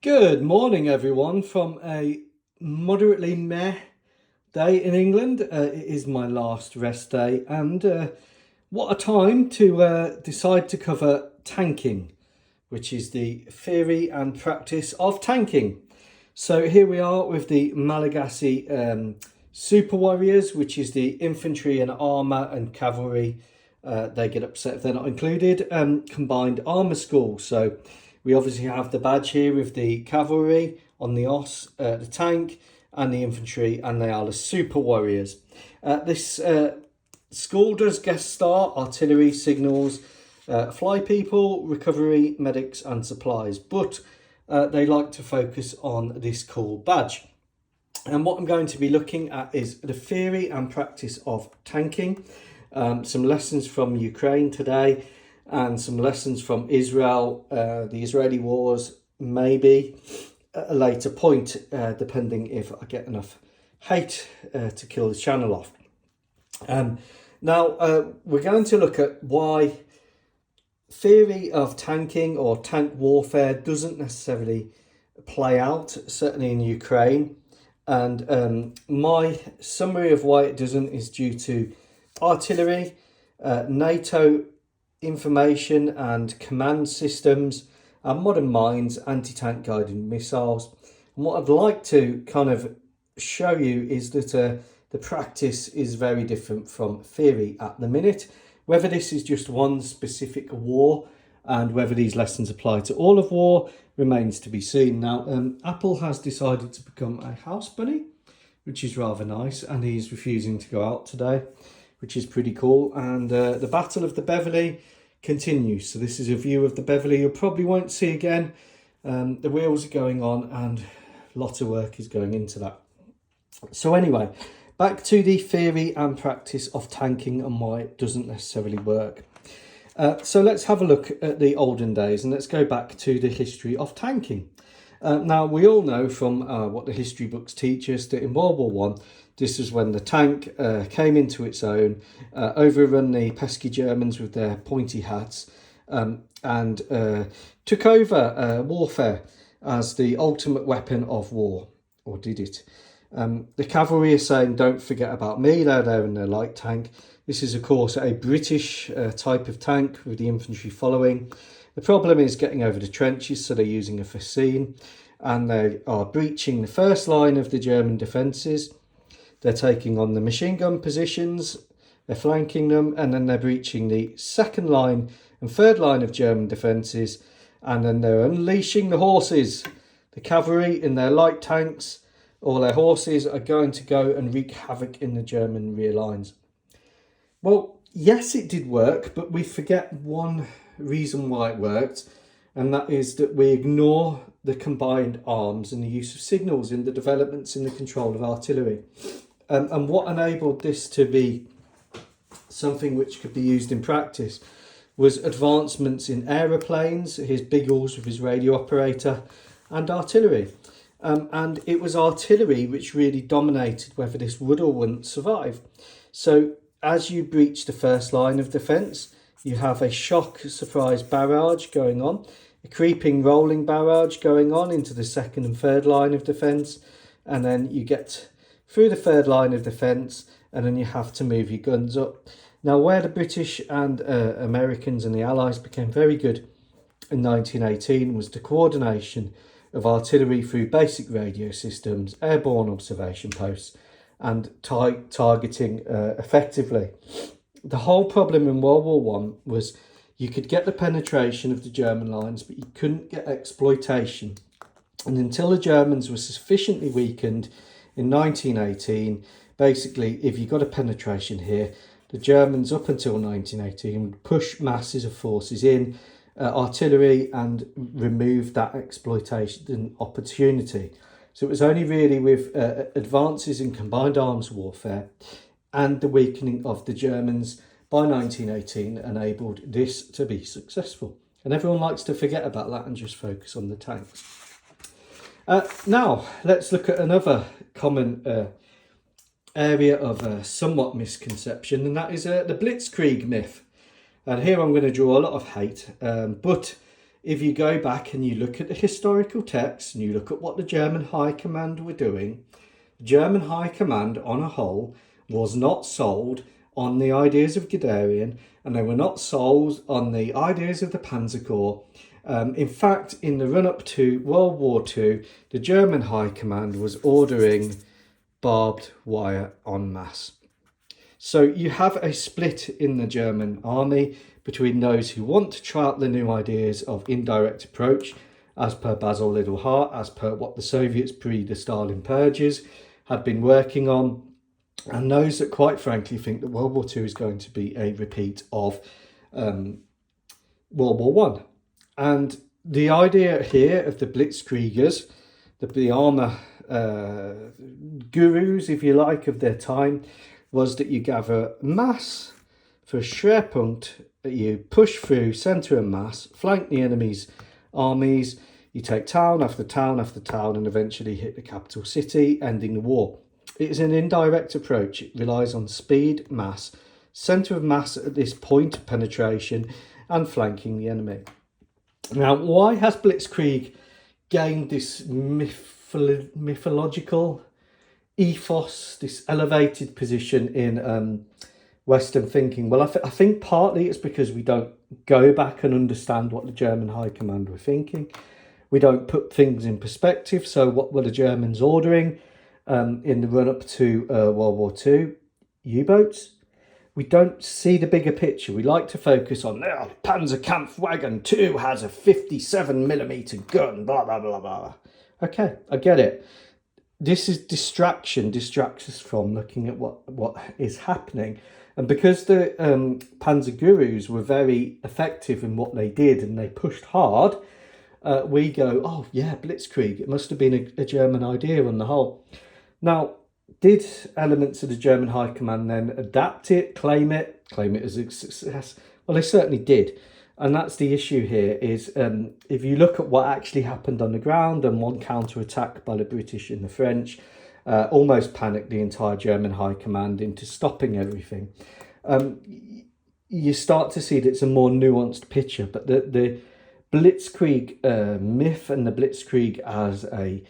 Good morning, everyone, from a moderately meh day in England. It is my last rest day, and what a time to decide to cover tanking, which is the theory and practice of tanking. So here we are with the Malagasy Super Warriors, which is the infantry and armour and cavalry. They get upset if they're not included. Combined armour school. So we obviously have the badge here with the cavalry on the os, the tank and the infantry, and they are the Super Warriors. This school does guest star artillery, signals, fly people, recovery, medics and supplies, but they like to focus on this cool badge. And what I'm going to be looking at is the theory and practice of tanking, some lessons from Ukraine today, and some lessons from Israel, the Israeli wars, maybe at a later point, depending if I get enough hate to kill this channel off. Now, we're going to look at why theory of tanking or tank warfare doesn't necessarily play out, certainly in Ukraine. And my summary of why it doesn't is due to artillery, NATO information and command systems, and modern mines, anti-tank guided missiles. And what I'd like to kind of show you is that the practice is very different from theory at the minute. Whether this is just one specific war and whether these lessons apply to all of war remains to be seen. Now, Apple has decided to become a house bunny, which is rather nice, and he's refusing to go out today, which is pretty cool. And the Battle of the Beverley continues. So this is a view of the Beverley you probably won't see again. The wheels are going on and a lot of work is going into that. So anyway, back to the theory and practice of tanking and why it doesn't necessarily work. So let's have a look at the olden days and let's go back to the history of tanking. Now, we all know from what the history books teach us that in World War One, this is when the tank came into its own, overrun the pesky Germans with their pointy hats, and took over warfare as the ultimate weapon of war, or did it? The cavalry are saying, don't forget about me, they're there in their light tank. This is, of course, a British type of tank with the infantry following. The problem is getting over the trenches, so they're using a fascine, and they are breaching the first line of the German defences. They're taking on the machine gun positions, they're flanking them, and then they're breaching the second line and third line of German defences, and then they're unleashing the horses. The cavalry in their light tanks, all their horses, are going to go and wreak havoc in the German rear lines. Well, yes, it did work, but we forget one reason why it worked, and that is that we ignore the combined arms and the use of signals in the developments in the control of artillery. And what enabled this to be something which could be used in practice was advancements in aeroplanes, his Biggles with his radio operator, and artillery. And it was artillery which really dominated whether this would or wouldn't survive. So as you breach the first line of defence, you have a shock surprise barrage going on, a creeping rolling barrage going on into the second and third line of defence, and then you get through the third line of defence, and then you have to move your guns up. Now, where the British and Americans and the Allies became very good in 1918 was the coordination of artillery through basic radio systems, airborne observation posts, and targeting effectively. The whole problem in World War One was you could get the penetration of the German lines, but you couldn't get exploitation. And until the Germans were sufficiently weakened in 1918, basically, if you got a penetration here, the Germans up until 1918 would push masses of forces in, artillery, and remove that exploitation opportunity. So it was only really with advances in combined arms warfare and the weakening of the Germans by 1918 enabled this to be successful. And everyone likes to forget about that and just focus on the tanks. Now, let's look at another common area of somewhat misconception, and that is the Blitzkrieg myth. And here I'm going to draw a lot of hate, but if you go back and you look at the historical text and you look at what the German High Command were doing, the German High Command on a whole was not sold on the ideas of Guderian, and they were not sold on the ideas of the Panzer Corps. In fact, in the run-up to World War II, the German High Command was ordering barbed wire en masse. So you have a split in the German army between those who want to try out the new ideas of indirect approach, as per Basil Liddell-Hart, as per what the Soviets pre the Stalin purges had been working on, and those that quite frankly think that World War II is going to be a repeat of World War One. And the idea here of the Blitzkriegers, the armour gurus, if you like, of their time, was that you gather mass for Schwerpunkt, you push through centre and mass, flank the enemy's armies, you take town after town after town and eventually hit the capital city, ending the war. It is an indirect approach. It relies on speed, mass, centre of mass at this point of penetration, and flanking the enemy. Now, why has Blitzkrieg gained this mythological ethos, this elevated position in Western thinking? Well, I think partly it's because we don't go back and understand what the German High Command were thinking. We don't put things in perspective. So what were the Germans ordering in the run-up to World War II? U-boats. We don't see the bigger picture. We like to focus on, Panzerkampfwagen 2 has a 57mm gun, blah, blah, blah, blah. Okay, I get it. This is distraction, distracts us from looking at what is happening. And because the Panzer Gurus were very effective in what they did and they pushed hard, we go, oh yeah, Blitzkrieg, it must have been a German idea on the whole. Now, did elements of the German High Command then adapt it, claim it as a success? Well, they certainly did. And that's the issue here is if you look at what actually happened on the ground, and one counter-attack by the British and the French almost panicked the entire German High Command into stopping everything. You start to see that it's a more nuanced picture, but the Blitzkrieg myth and the Blitzkrieg as a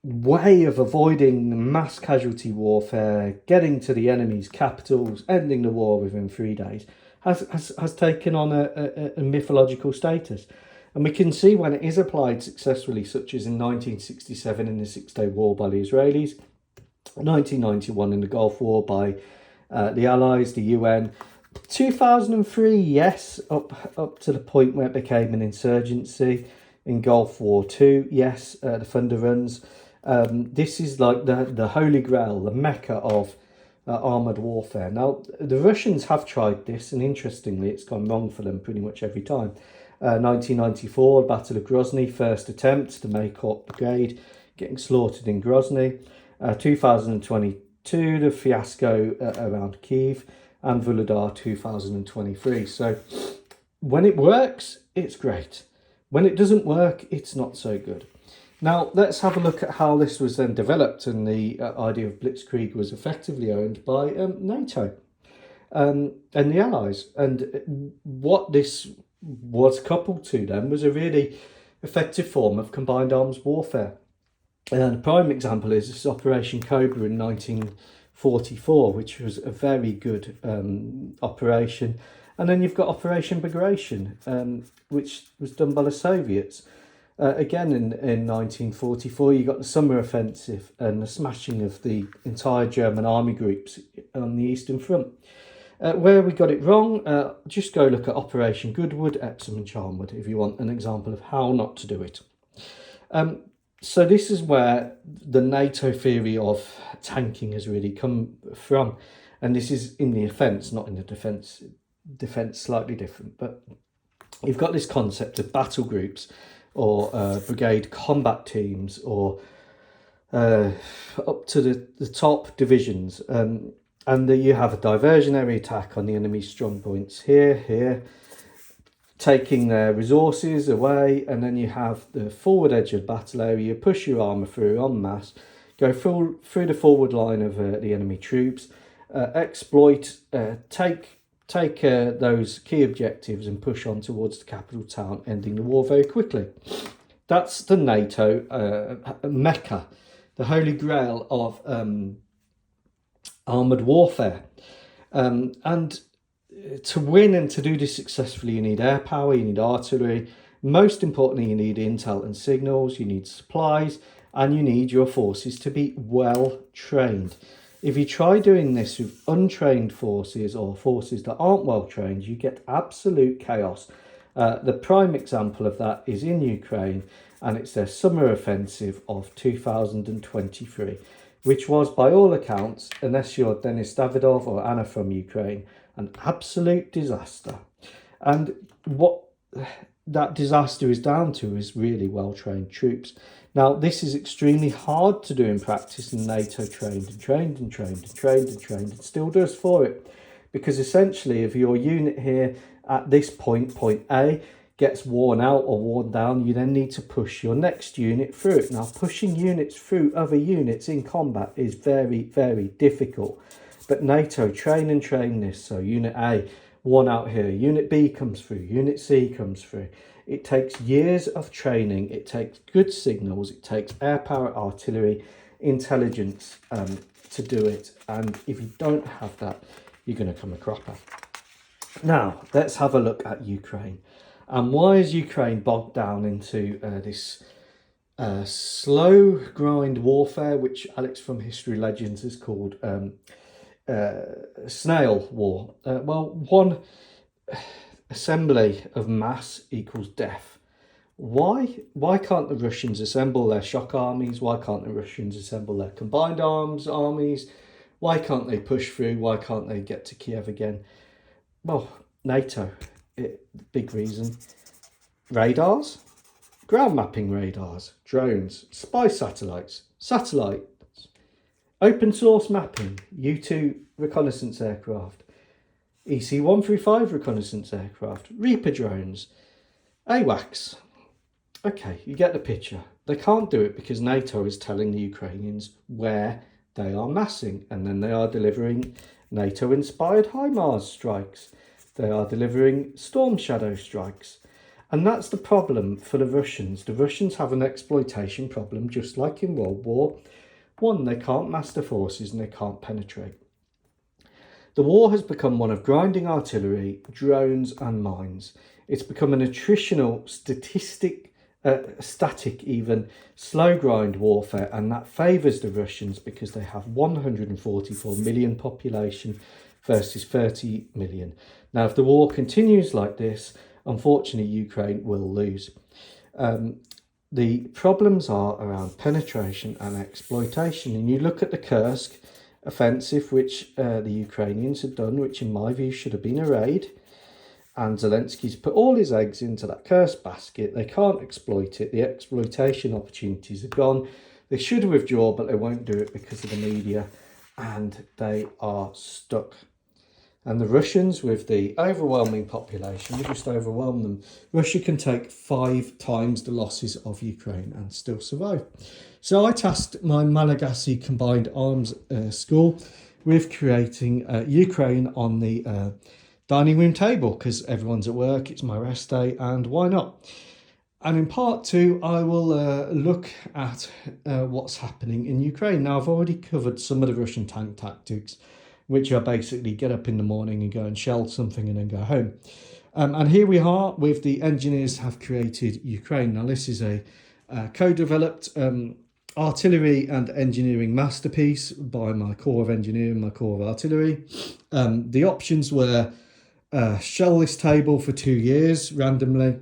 way of avoiding mass casualty warfare, getting to the enemy's capitals, ending the war within 3 days, has taken on a mythological status. And we can see when it is applied successfully, such as in 1967 in the Six-Day War by the Israelis, 1991 in the Gulf War by the Allies, the UN, 2003, yes, up to the point where it became an insurgency. In Gulf War II, yes, the Thunder Runs. This is like the holy grail, the mecca of armoured warfare. Now, the Russians have tried this, and interestingly, it's gone wrong for them pretty much every time. 1994, Battle of Grozny, first attempt, the Maykorp Brigade getting slaughtered in Grozny. 2022, the fiasco around Kiev, and Vuhledar 2023. So when it works, it's great. When it doesn't work, it's not so good. Now, let's have a look at how this was then developed, and the idea of Blitzkrieg was effectively owned by NATO and the Allies. And what this was coupled to then was a really effective form of combined arms warfare. And a prime example is this Operation Cobra in 1944, which was a very good operation. And then you've got Operation Bagration, which was done by the Soviets. Again, in 1944, you got the Summer Offensive and the smashing of the entire German army groups on the Eastern Front. Where we got it wrong, just go look at Operation Goodwood, Epsom and Charnwood if you want an example of how not to do it. So this is where the NATO theory of tanking has really come from. And this is in the offence, not in the defence. Defence slightly different. But you've got this concept of battle groups, or brigade combat teams, or up to the top divisions. And you have a diversionary attack on the enemy's strong points here, taking their resources away, and then you have the forward edge of battle area, push your armour through en masse, go through the forward line of the enemy troops, exploit, take take those key objectives and push on towards the capital town, ending the war very quickly. That's the NATO Mecca, the holy grail of armoured warfare. And to win and to do this successfully, you need air power, you need artillery. Most importantly, you need intel and signals, you need supplies, and you need your forces to be well trained. If you try doing this with untrained forces or forces that aren't well trained, you get absolute chaos. The prime example of that is in Ukraine, and it's their summer offensive of 2023, which was, by all accounts, unless you're Denis Davidov or Anna from Ukraine, an absolute disaster. And what that disaster is down to is really well-trained troops. Now, this is extremely hard to do in practice, and NATO trained and trained and trained and trained and trained and still does for it. Because essentially, if your unit here at this point, point A, gets worn out or worn down, you then need to push your next unit through it. Now, pushing units through other units in combat is very, very difficult. But NATO train and train this. So Unit A, worn out here. Unit B comes through. Unit C comes through. It takes years of training. It takes good signals. It takes air power, artillery, intelligence to do it. And if you don't have that, you're going to come a cropper. Now, let's have a look at Ukraine. And why is Ukraine bogged down into this slow grind warfare, which Alex from History Legends has called snail war? Well, one assembly of mass equals death. Why can't the Russians assemble their shock armies? Why can't the Russians assemble their combined arms armies? Why can't they push through? Why can't they get to Kiev again? Well, NATO, big reason. Radars, ground mapping radars, drones, spy satellites, open source mapping, U-2 reconnaissance aircraft, EC-135 reconnaissance aircraft, Reaper drones, AWACS. Okay, you get the picture. They can't do it because NATO is telling the Ukrainians where they are massing, and then they are delivering NATO-inspired HIMARS strikes. They are delivering Storm Shadow strikes. And that's the problem for the Russians. The Russians have an exploitation problem, just like in World War I. They can't mass their forces and they can't penetrate. The war has become one of grinding artillery, drones and mines. It's become an attritional, static even, slow grind warfare, and that favours the Russians because they have 144 million population versus 30 million. Now, if the war continues like this, unfortunately, Ukraine will lose. The problems are around penetration and exploitation. And you look at the Kursk offensive, which the Ukrainians have done, which in my view should have been a raid. And Zelensky's put all his eggs into that Kursk basket. They can't exploit it. The exploitation opportunities are gone. They should withdraw, but they won't do it because of the media. And they are stuck. And the Russians, with the overwhelming population, we just overwhelm them. Russia can take 5 times the losses of Ukraine and still survive. So I tasked my Malagasy Combined Arms School with creating Ukraine on the dining room table, because everyone's at work, it's my rest day, and why not? And in part 2, I will look at what's happening in Ukraine. Now, I've already covered some of the Russian tank tactics, which are basically get up in the morning and go and shell something and then go home. And here we are with the engineers have created Ukraine. Now, this is a co-developed artillery and engineering masterpiece by my Corps of Engineering, my Corps of Artillery. The options were shell this table for 2 years randomly.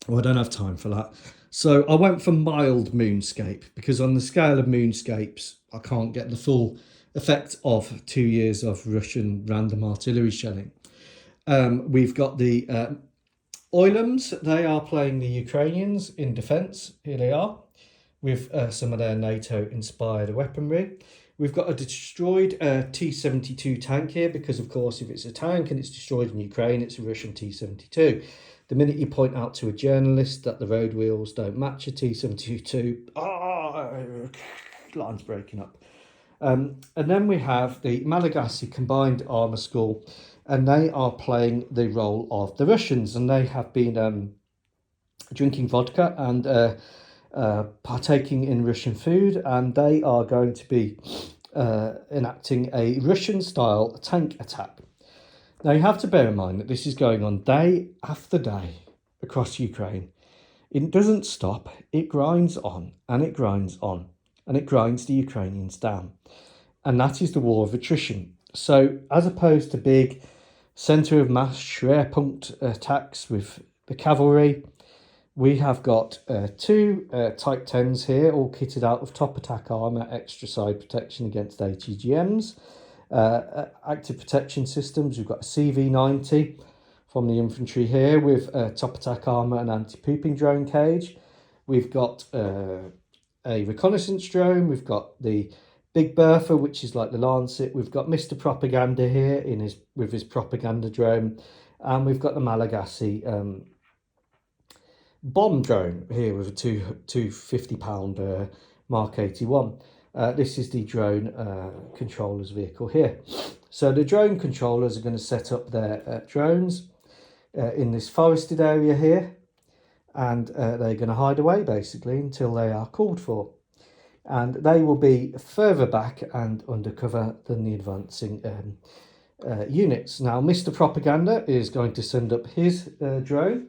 Well, I don't have time for that. So I went for mild moonscape, because on the scale of moonscapes, I can't get the full effect of 2 years of Russian random artillery shelling. We've got the Oilums. They are playing the Ukrainians in defence. Here they are, with some of their NATO-inspired weaponry. We've got a destroyed T-72 tank here, because, of course, if it's a tank and it's destroyed in Ukraine, it's a Russian T-72. The minute you point out to a journalist that the road wheels don't match a T-72, line's breaking up. And then we have the Malagasy Combined Armour School, and they are playing the role of the Russians, and they have been drinking vodka and partaking in Russian food, and they are going to be enacting a Russian-style tank attack. Now, you have to bear in mind that this is going on day after day across Ukraine. It doesn't stop. It grinds on and it grinds on and it grinds the Ukrainians down. And that is the war of attrition. So as opposed to big centre of mass Schwerpunkt attacks with the cavalry, we have got two Type 10s here, all kitted out with top attack armour, extra side protection against ATGMs, active protection systems. We've got a CV90 from the infantry here with top attack armour and anti-pooping drone cage. We've got a reconnaissance drone. We've got the Big Bertha, which is like the Lancet. We've got Mr. Propaganda here with his propaganda drone. And we've got the Malagasy bomb drone here with a 250-pound Mark 81. This is the drone controller's vehicle here. So the drone controllers are going to set up their drones in this forested area here, and they're going to hide away basically until they are called for, and they will be further back and undercover than the advancing units. Now Mr. Propaganda is going to send up his drone,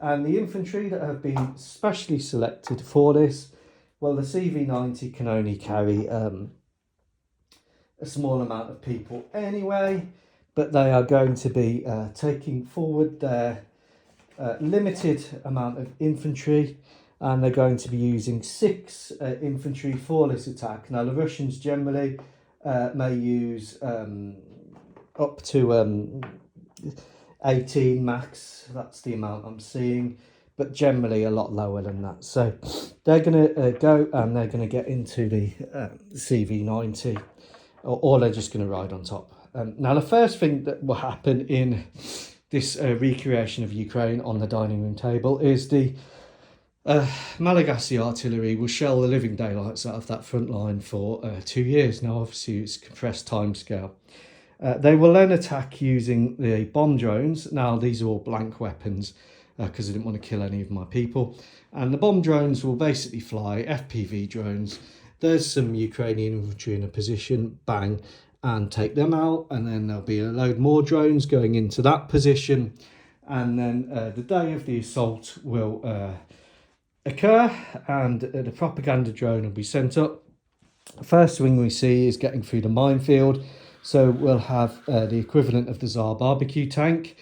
and the infantry that have been specially selected for this, well, the CV90 can only carry a small amount of people anyway, but they are going to be taking forward their limited amount of infantry, and they're going to be using 6 infantry for this attack. Now, the Russians generally may use up to 18 max. That's the amount I'm seeing, but generally a lot lower than that. So they're going to go and they're going to get into the CV90, or they're just going to ride on top. Now, the first thing that will happen in this recreation of Ukraine on the dining room table is the Malagasy artillery will shell the living daylights out of that front line for 2 years. Now, obviously, it's a compressed timescale. They will then attack using the bomb drones. Now, these are all blank weapons because I didn't want to kill any of my people. And the bomb drones will basically fly FPV drones. There's some Ukrainian infantry in a position, bang, and take them out, and then there'll be a load more drones going into that position, and then the day of the assault will occur, and the propaganda drone will be sent up. First thing we see is getting through the minefield, so we'll have the equivalent of the Tsar barbecue tank,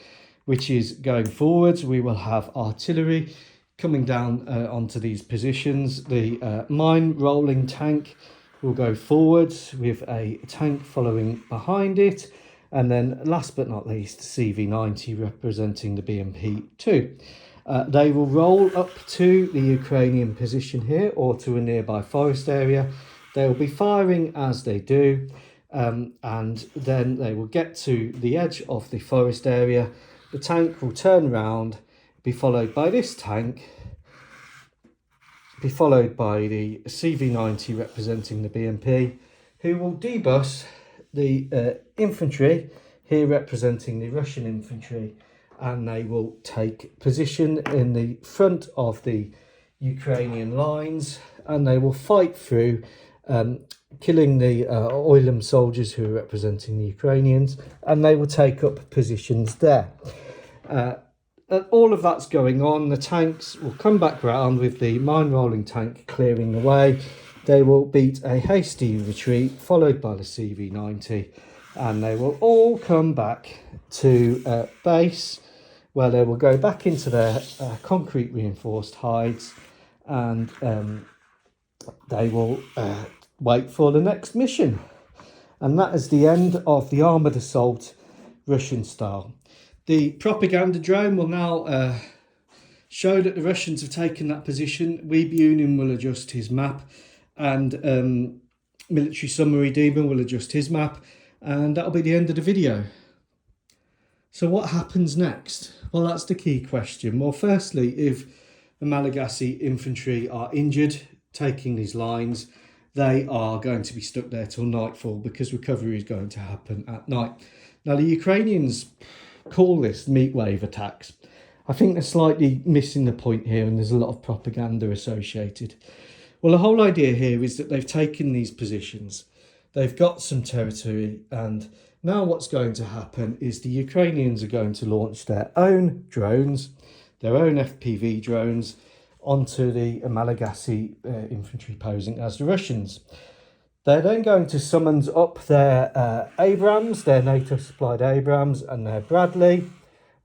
which is going forwards. We will have artillery coming down onto these positions. The mine rolling tank will go forwards with a tank following behind it, and then last but not least, CV90 representing the BMP-2. They will roll up to the Ukrainian position here or to a nearby forest area. They will be firing as they do, and then they will get to the edge of the forest area. The tank will turn around, be followed by this tank, be followed by the CV90 representing the BMP, who will debus the infantry, here representing the Russian infantry, and they will take position in the front of the Ukrainian lines, and they will fight through, killing the Oilem soldiers who are representing the Ukrainians, and they will take up positions there. All of that's going on. The tanks will come back round with the mine rolling tank clearing the way. They will beat a hasty retreat followed by the CV90, and they will all come back to base, where they will go back into their concrete reinforced hides, and they will wait for the next mission. And that is the end of the armoured assault Russian style. The propaganda drone will now show that the Russians have taken that position. Weebunin will adjust his map, and military summary demon will adjust his map, and that'll be the end of the video. So what happens next? Well, that's the key question. Well, firstly, if the Malagasy infantry are injured taking these lines, they are going to be stuck there till nightfall, because recovery is going to happen at night. Now, the Ukrainians call this meat wave attacks. I think they're slightly missing the point here, and there's a lot of propaganda associated. Well, the whole idea here is that they've taken these positions, they've got some territory, and now what's going to happen is the Ukrainians are going to launch their own drones, their own FPV drones, onto the Malagasy infantry posing as the Russians. They're then going to summon up their Abrams, their NATO supplied Abrams, and their Bradley,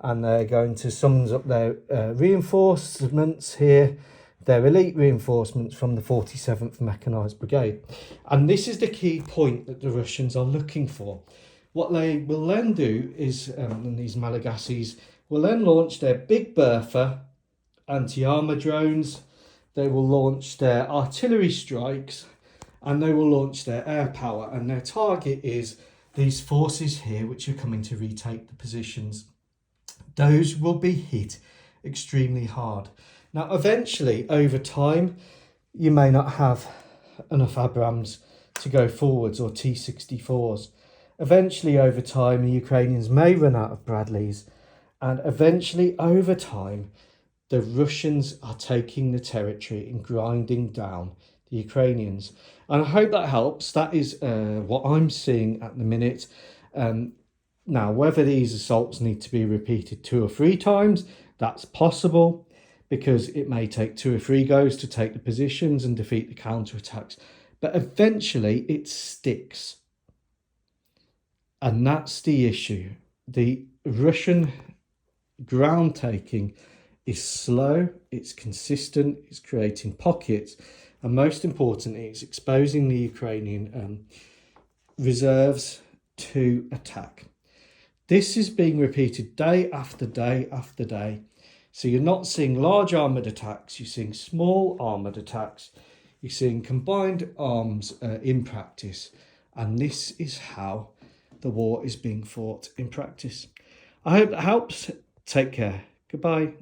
and they're going to summon up their reinforcements here, their elite reinforcements from the 47th Mechanised Brigade. And this is the key point that the Russians are looking for. What they will then do is, these Malagasys will then launch their Big Bertha anti-armour drones, they will launch their artillery strikes, and they will launch their air power. And their target is these forces here, which are coming to retake the positions. Those will be hit extremely hard. Now, eventually, over time, you may not have enough Abrams to go forwards, or T-64s. Eventually, over time, the Ukrainians may run out of Bradleys. And eventually, over time, the Russians are taking the territory and grinding down the Ukrainians. And I hope that helps. That is what I'm seeing at the minute. Now, whether these assaults need to be repeated 2 or 3 times, that's possible, because it may take 2 or 3 goes to take the positions and defeat the counterattacks. But eventually it sticks. And that's the issue. The Russian ground taking is slow, it's consistent, it's creating pockets, and most importantly, it's exposing the Ukrainian reserves to attack. This is being repeated day after day after day. So you're not seeing large armoured attacks, you're seeing small armoured attacks, you're seeing combined arms in practice. And this is how the war is being fought in practice. I hope that helps. Take care. Goodbye.